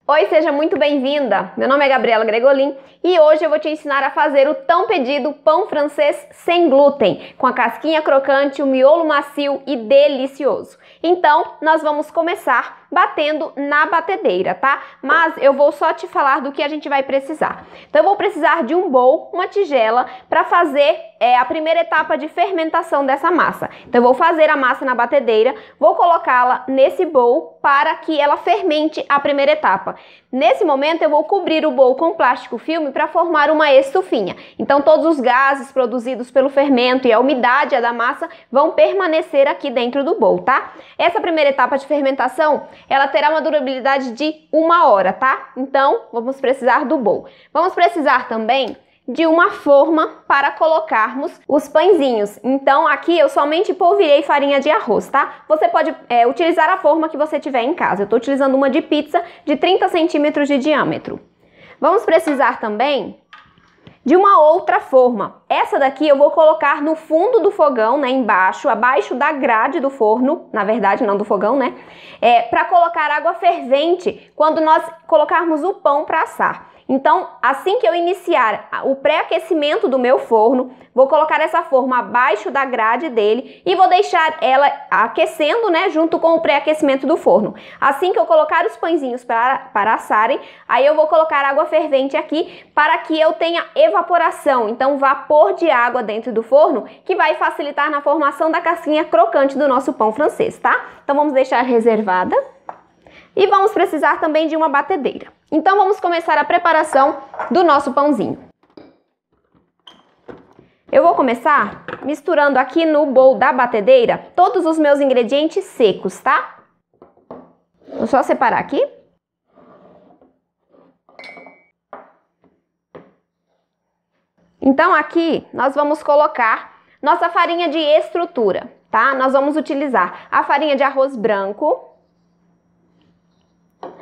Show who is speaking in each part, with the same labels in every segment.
Speaker 1: Oi, seja muito bem-vinda! Meu nome é Gabriela Gregolin e hoje eu vou te ensinar a fazer o tão pedido pão francês sem glúten, com a casquinha crocante, o miolo macio e delicioso. Então, nós vamos começar batendo na batedeira, tá? Mas eu vou só te falar do que a gente vai precisar. Então, eu vou precisar de um bowl, uma tigela, para fazer a primeira etapa de fermentação dessa massa. Então, eu vou fazer a massa na batedeira, vou colocá-la nesse bowl para que ela fermente a primeira etapa. Nesse momento, eu vou cobrir o bowl com plástico filme para formar uma estufinha. Então, todos os gases produzidos pelo fermento e a umidade da massa vão permanecer aqui dentro do bowl, tá? Essa primeira etapa de fermentação, ela terá uma durabilidade de 1 hora, tá? Então, vamos precisar do bowl. Vamos precisar também de uma forma para colocarmos os pãezinhos. Então, aqui eu somente polvilhei farinha de arroz, tá? Você pode utilizar a forma que você tiver em casa. Eu estou utilizando uma de pizza de 30 centímetros de diâmetro. Vamos precisar também de uma outra forma. Essa daqui eu vou colocar no fundo do fogão, né, embaixo, abaixo da grade do forno, na verdade não do fogão, né, para colocar água fervente quando nós colocarmos o pão para assar. Então, assim que eu iniciar o pré-aquecimento do meu forno, vou colocar essa forma abaixo da grade dele e vou deixar ela aquecendo, né, junto com o pré-aquecimento do forno. Assim que eu colocar os pãezinhos para assarem, aí eu vou colocar água fervente aqui para que eu tenha evaporação, então vapor de água dentro do forno, que vai facilitar na formação da casquinha crocante do nosso pão francês, tá? Então vamos deixar reservada. E vamos precisar também de uma batedeira. Então vamos começar a preparação do nosso pãozinho. Eu vou começar misturando aqui no bowl da batedeira todos os meus ingredientes secos, tá? Vou só separar aqui. Então aqui nós vamos colocar nossa farinha de estrutura, tá? Nós vamos utilizar a farinha de arroz branco.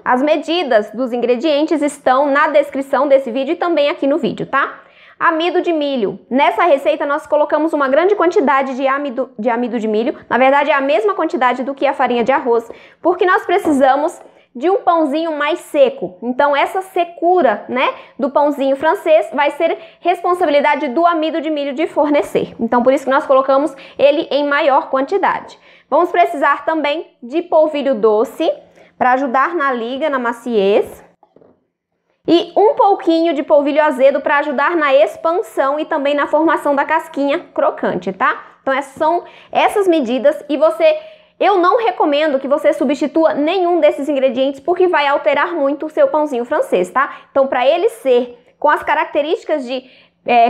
Speaker 1: As medidas dos ingredientes estão na descrição desse vídeo e também aqui no vídeo, tá? Amido de milho. Nessa receita nós colocamos uma grande quantidade de amido de milho. Na verdade é a mesma quantidade do que a farinha de arroz, porque nós precisamos de um pãozinho mais seco. Então essa secura, né, do pãozinho francês vai ser responsabilidade do amido de milho de fornecer. Então por isso que nós colocamos ele em maior quantidade. Vamos precisar também de polvilho doce para ajudar na liga, na maciez. E um pouquinho de polvilho azedo para ajudar na expansão e também na formação da casquinha crocante, tá? Então são essas medidas e eu não recomendo que você substitua nenhum desses ingredientes porque vai alterar muito o seu pãozinho francês, tá? Então para ele ser com as características de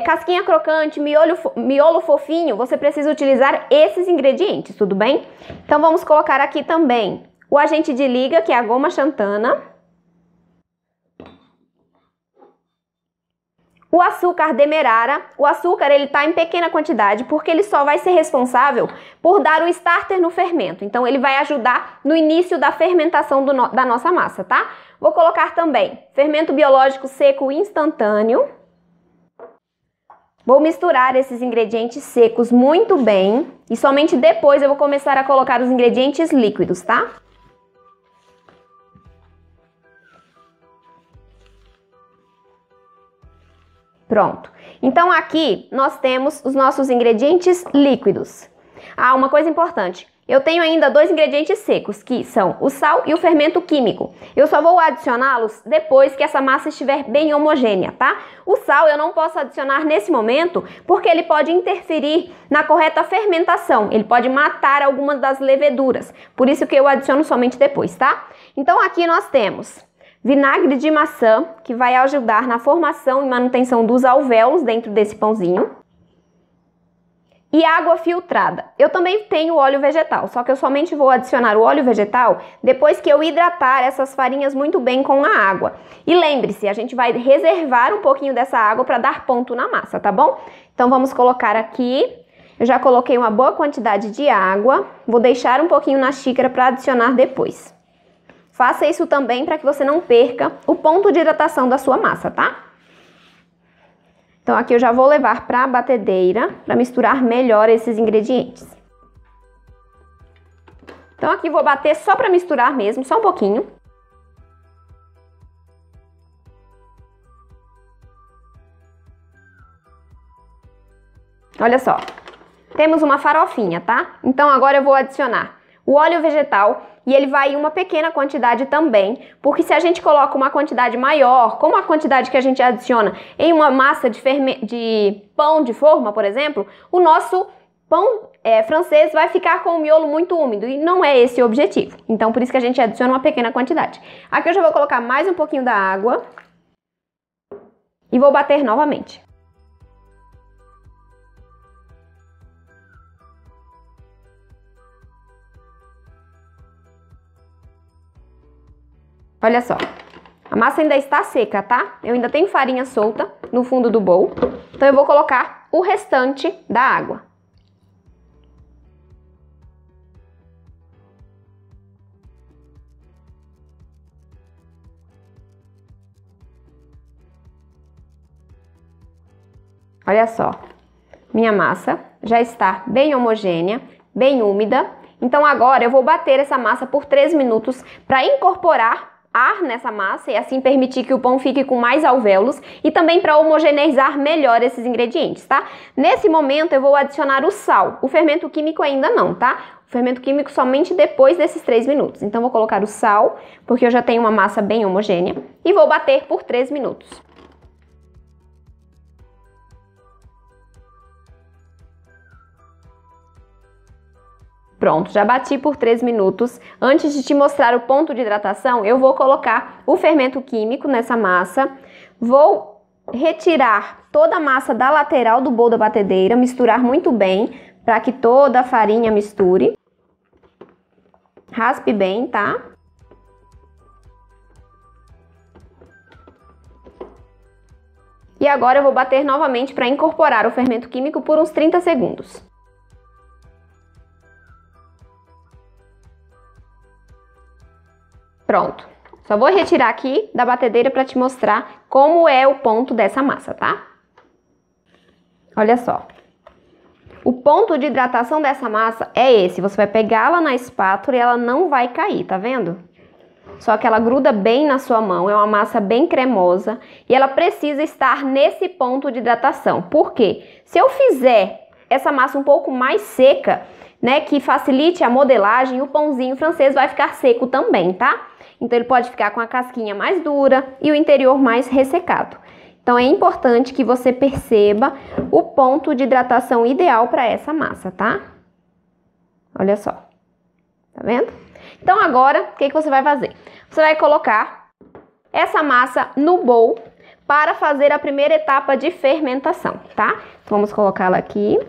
Speaker 1: casquinha crocante, miolo fofinho, você precisa utilizar esses ingredientes, tudo bem? Então vamos colocar aqui também o agente de liga, que é a goma xantana. O açúcar demerara. O açúcar ele tá em pequena quantidade porque ele só vai ser responsável por dar o starter no fermento. Então ele vai ajudar no início da fermentação da nossa massa, tá? Vou colocar também fermento biológico seco instantâneo. Vou misturar esses ingredientes secos muito bem e somente depois eu vou começar a colocar os ingredientes líquidos, tá? Pronto. Então aqui nós temos os nossos ingredientes líquidos. Ah, uma coisa importante. Eu tenho ainda 2 ingredientes secos, que são o sal e o fermento químico. Eu só vou adicioná-los depois que essa massa estiver bem homogênea, tá? O sal eu não posso adicionar nesse momento, porque ele pode interferir na correta fermentação. Ele pode matar algumas das leveduras. Por isso que eu adiciono somente depois, tá? Então aqui nós temos vinagre de maçã, que vai ajudar na formação e manutenção dos alvéolos dentro desse pãozinho. E água filtrada. Eu também tenho óleo vegetal, só que eu somente vou adicionar o óleo vegetal depois que eu hidratar essas farinhas muito bem com a água. E lembre-se, a gente vai reservar um pouquinho dessa água para dar ponto na massa, tá bom? Então vamos colocar aqui. Eu já coloquei uma boa quantidade de água. Vou deixar um pouquinho na xícara para adicionar depois. Faça isso também para que você não perca o ponto de hidratação da sua massa, tá? Então aqui eu já vou levar para a batedeira para misturar melhor esses ingredientes. Então aqui vou bater só para misturar mesmo, só um pouquinho. Olha só, temos uma farofinha, tá? Então agora eu vou adicionar o óleo vegetal e ele vai em uma pequena quantidade também, porque se a gente coloca uma quantidade maior, como a quantidade que a gente adiciona em uma massa de pão de forma, por exemplo, o nosso pão francês vai ficar com o miolo muito úmido e não é esse o objetivo. Então por isso que a gente adiciona uma pequena quantidade. Aqui eu já vou colocar mais um pouquinho da água e vou bater novamente. Olha só, a massa ainda está seca, tá? Eu ainda tenho farinha solta no fundo do bowl, então eu vou colocar o restante da água. Olha só, minha massa já está bem homogênea, bem úmida. Então agora eu vou bater essa massa por 3 minutos para incorporar ar nessa massa e assim permitir que o pão fique com mais alvéolos e também para homogeneizar melhor esses ingredientes, tá? Nesse momento eu vou adicionar o sal, o fermento químico ainda não, tá? O fermento químico somente depois desses 3 minutos. Então vou colocar o sal, porque eu já tenho uma massa bem homogênea, e vou bater por 3 minutos. Pronto, já bati por 3 minutos. Antes de te mostrar o ponto de hidratação, eu vou colocar o fermento químico nessa massa. Vou retirar toda a massa da lateral do bowl da batedeira, misturar muito bem para que toda a farinha misture. Raspe bem, tá? E agora eu vou bater novamente para incorporar o fermento químico por uns 30 segundos. Pronto, só vou retirar aqui da batedeira para te mostrar como é o ponto dessa massa, tá? Olha só, o ponto de hidratação dessa massa é esse, você vai pegá-la na espátula e ela não vai cair, tá vendo? Só que ela gruda bem na sua mão, é uma massa bem cremosa e ela precisa estar nesse ponto de hidratação. Por quê? Se eu fizer essa massa um pouco mais seca, né, que facilite a modelagem, o pãozinho francês vai ficar seco também, tá? Então ele pode ficar com a casquinha mais dura e o interior mais ressecado. Então é importante que você perceba o ponto de hidratação ideal para essa massa, tá? Olha só, tá vendo? Então agora, o que você vai fazer? Você vai colocar essa massa no bowl para fazer a primeira etapa de fermentação, tá? Então vamos colocá-la aqui.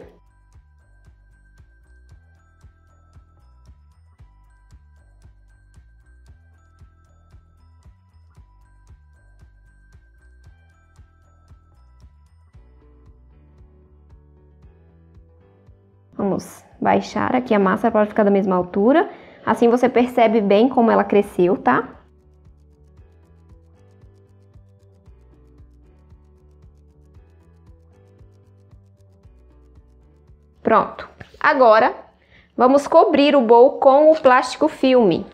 Speaker 1: Vamos baixar aqui a massa para ficar da mesma altura. Assim você percebe bem como ela cresceu, tá? Pronto. Agora, vamos cobrir o bowl com o plástico filme.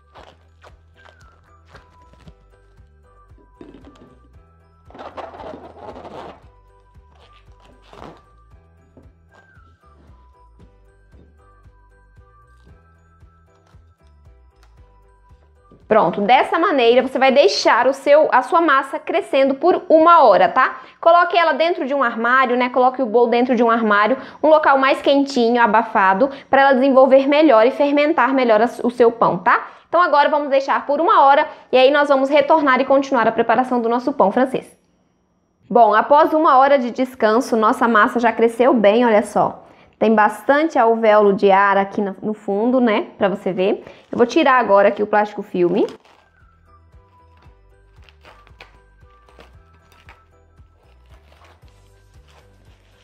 Speaker 1: Pronto, dessa maneira você vai deixar a sua massa crescendo por 1 hora, tá? Coloque ela dentro de um armário, né? Coloque o bowl dentro de um armário, um local mais quentinho, abafado, para ela desenvolver melhor e fermentar melhor o seu pão, tá? Então agora vamos deixar por 1 hora e aí nós vamos retornar e continuar a preparação do nosso pão francês. Bom, após 1 hora de descanso, nossa massa já cresceu bem, olha só. Tem bastante alvéolo de ar aqui no fundo, né? Pra você ver. Eu vou tirar agora aqui o plástico filme.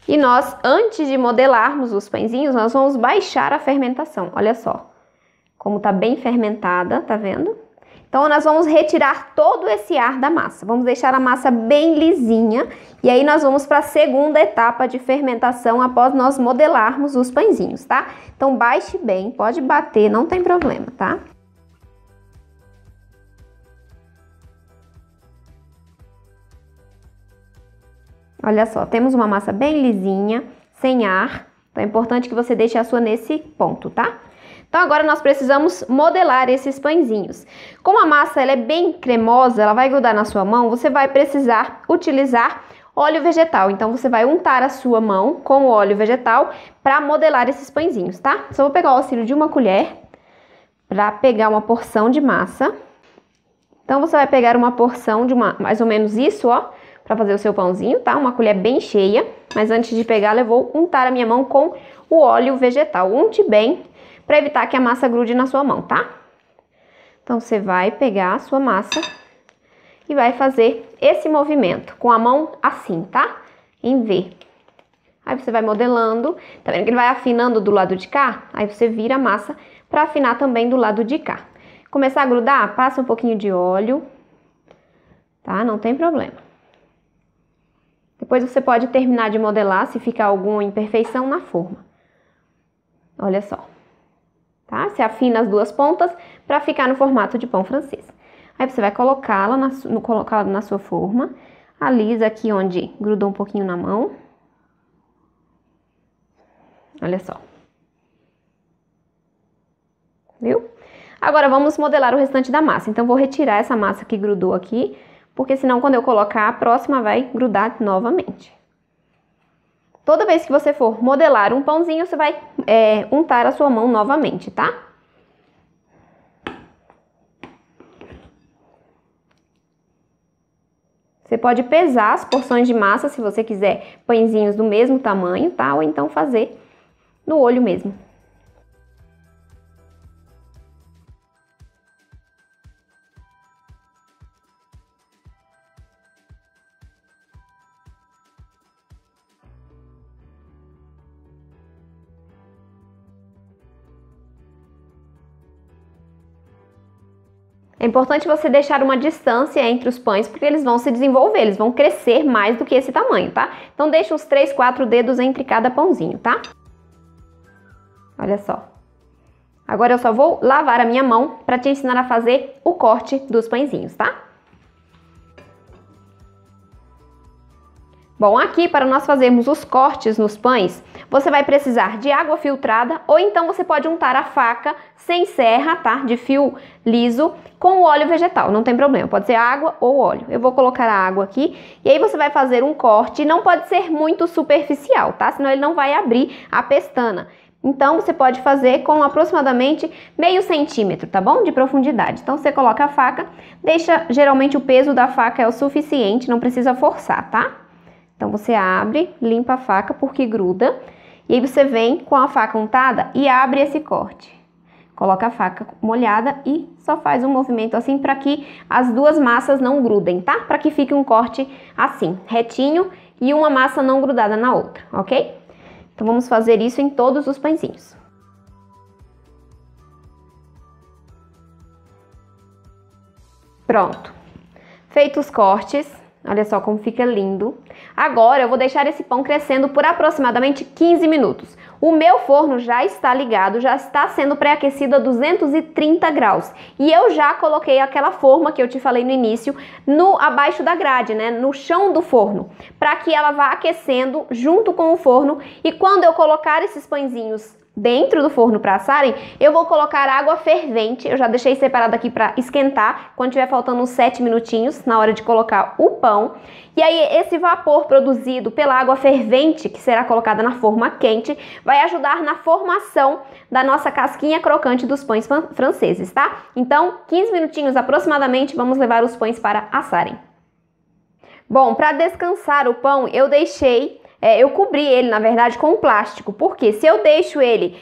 Speaker 1: E nós, antes de modelarmos os pãezinhos, nós vamos baixar a fermentação. Olha só, como tá bem fermentada, tá vendo? Então, nós vamos retirar todo esse ar da massa. Vamos deixar a massa bem lisinha. E aí, nós vamos para a segunda etapa de fermentação após nós modelarmos os pãezinhos, tá? Então, baixe bem, pode bater, não tem problema, tá? Olha só, temos uma massa bem lisinha, sem ar. Então é importante que você deixe a sua nesse ponto, tá? Então agora nós precisamos modelar esses pãezinhos. Como a massa ela é bem cremosa, ela vai grudar na sua mão, você vai precisar utilizar óleo vegetal. Então você vai untar a sua mão com o óleo vegetal para modelar esses pãezinhos, tá? Só vou pegar o auxílio de uma colher para pegar uma porção de massa. Então você vai pegar uma porção de mais ou menos isso, ó, para fazer o seu pãozinho, tá? Uma colher bem cheia, mas antes de pegar, eu vou untar a minha mão com o óleo vegetal. Unte bem para evitar que a massa grude na sua mão, tá? Então você vai pegar a sua massa e vai fazer esse movimento com a mão assim, tá? Em V. Aí você vai modelando, tá vendo que ele vai afinando do lado de cá? Aí você vira a massa para afinar também do lado de cá. Começar a grudar, passa um pouquinho de óleo, tá? Não tem problema. Depois você pode terminar de modelar se ficar alguma imperfeição na forma. Olha só. Tá? Você afina as duas pontas para ficar no formato de pão francês. Aí você vai colocá-la na sua forma, alisa aqui onde grudou um pouquinho na mão. Olha só. Viu? Agora vamos modelar o restante da massa. Então vou retirar essa massa que grudou aqui, porque senão quando eu colocar a próxima vai grudar novamente. Toda vez que você for modelar um pãozinho, você vai untar a sua mão novamente, tá? Você pode pesar as porções de massa se você quiser pãezinhos do mesmo tamanho, tá? Ou então fazer no olho mesmo. É importante você deixar uma distância entre os pães, porque eles vão se desenvolver, eles vão crescer mais do que esse tamanho, tá? Então deixa uns 3, 4 dedos entre cada pãozinho, tá? Olha só. Agora eu só vou lavar a minha mão para te ensinar a fazer o corte dos pãezinhos, tá? Bom, aqui para nós fazermos os cortes nos pães, você vai precisar de água filtrada ou então você pode untar a faca sem serra, tá? De fio liso com o óleo vegetal, não tem problema, pode ser água ou óleo. Eu vou colocar a água aqui e aí você vai fazer um corte, não pode ser muito superficial, tá? Senão ele não vai abrir a pestana. Então você pode fazer com aproximadamente meio centímetro, tá bom? De profundidade. Então você coloca a faca, deixa, geralmente o peso da faca é o suficiente, não precisa forçar, tá? Então você abre, limpa a faca porque gruda, e aí você vem com a faca untada e abre esse corte. Coloca a faca molhada e só faz um movimento assim para que as duas massas não grudem, tá? Para que fique um corte assim, retinho e uma massa não grudada na outra, ok? Então vamos fazer isso em todos os pãezinhos. Pronto. Feitos os cortes, olha só como fica lindo. Agora eu vou deixar esse pão crescendo por aproximadamente 15 minutos. O meu forno já está ligado, já está sendo pré-aquecido a 230 graus. E eu já coloquei aquela forma que eu te falei no início, abaixo da grade, né? No chão do forno, para que ela vá aquecendo junto com o forno. E quando eu colocar esses pãezinhos dentro do forno para assarem, eu vou colocar água fervente. Eu já deixei separado aqui para esquentar quando tiver faltando uns 7 minutinhos na hora de colocar o pão. E aí esse vapor produzido pela água fervente, que será colocada na forma quente, vai ajudar na formação da nossa casquinha crocante dos pães franceses, tá? Então, 15 minutinhos aproximadamente, vamos levar os pães para assarem. Bom, para descansar o pão, eu cobri ele, na verdade, com plástico, porque se eu deixo ele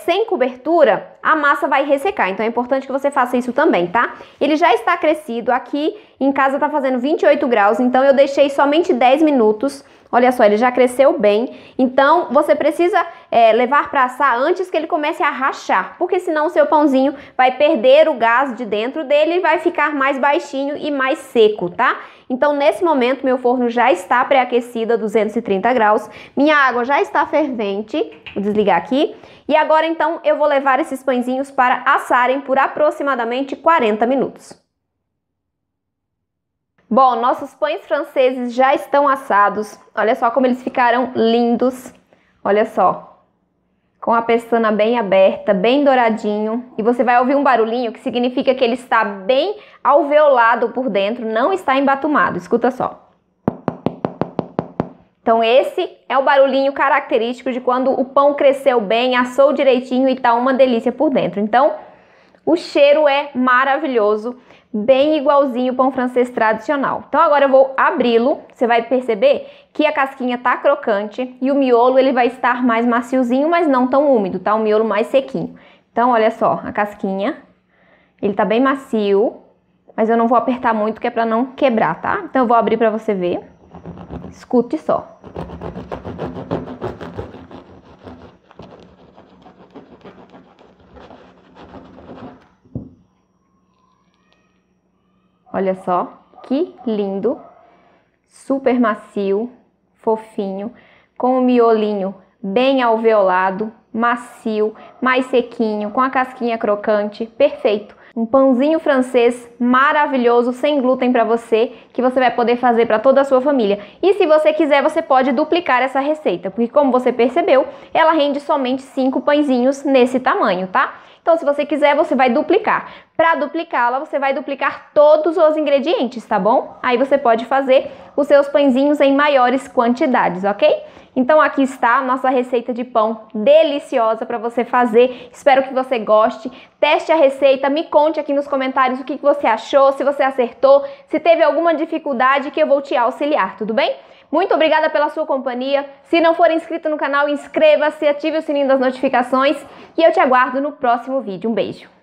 Speaker 1: sem cobertura, a massa vai ressecar. Então é importante que você faça isso também, tá? Ele já está crescido, aqui em casa tá fazendo 28 graus, então eu deixei somente 10 minutos. Olha só, ele já cresceu bem, então você precisa levar para assar antes que ele comece a rachar, porque senão o seu pãozinho vai perder o gás de dentro dele e vai ficar mais baixinho e mais seco, tá? Então nesse momento meu forno já está pré-aquecido a 230 graus, minha água já está fervente, vou desligar aqui, e agora então eu vou levar esses pãezinhos para assarem por aproximadamente 40 minutos. Bom, nossos pães franceses já estão assados. Olha só como eles ficaram lindos. Olha só, com a pestana bem aberta, bem douradinho. E você vai ouvir um barulhinho que significa que ele está bem alveolado por dentro, não está embatumado. Escuta só. Então esse é o barulhinho característico de quando o pão cresceu bem, assou direitinho e tá uma delícia por dentro. Então o cheiro é maravilhoso, bem igualzinho o pão francês tradicional. Então agora eu vou abri-lo, você vai perceber que a casquinha tá crocante e o miolo ele vai estar mais maciozinho, mas não tão úmido, tá? O miolo mais sequinho. Então olha só, a casquinha, ele tá bem macio, mas eu não vou apertar muito que é pra não quebrar, tá? Então eu vou abrir pra você ver. Escute só. Olha só, que lindo, super macio, fofinho, com o miolinho bem alveolado, macio, mais sequinho, com a casquinha crocante, perfeito. Um pãozinho francês maravilhoso, sem glúten para você, que você vai poder fazer para toda a sua família. E se você quiser, você pode duplicar essa receita, porque como você percebeu, ela rende somente 5 pãezinhos nesse tamanho, tá? Então, se você quiser, você vai duplicar. Para duplicá-la, você vai duplicar todos os ingredientes, tá bom? Aí você pode fazer os seus pãezinhos em maiores quantidades, ok? Então, aqui está a nossa receita de pão deliciosa para você fazer. Espero que você goste. Teste a receita, me conte aqui nos comentários o que você achou, se você acertou, se teve alguma dificuldade que eu vou te auxiliar, tudo bem? Muito obrigada pela sua companhia. Se não for inscrito no canal, inscreva-se, ative o sininho das notificações e eu te aguardo no próximo vídeo. Um beijo!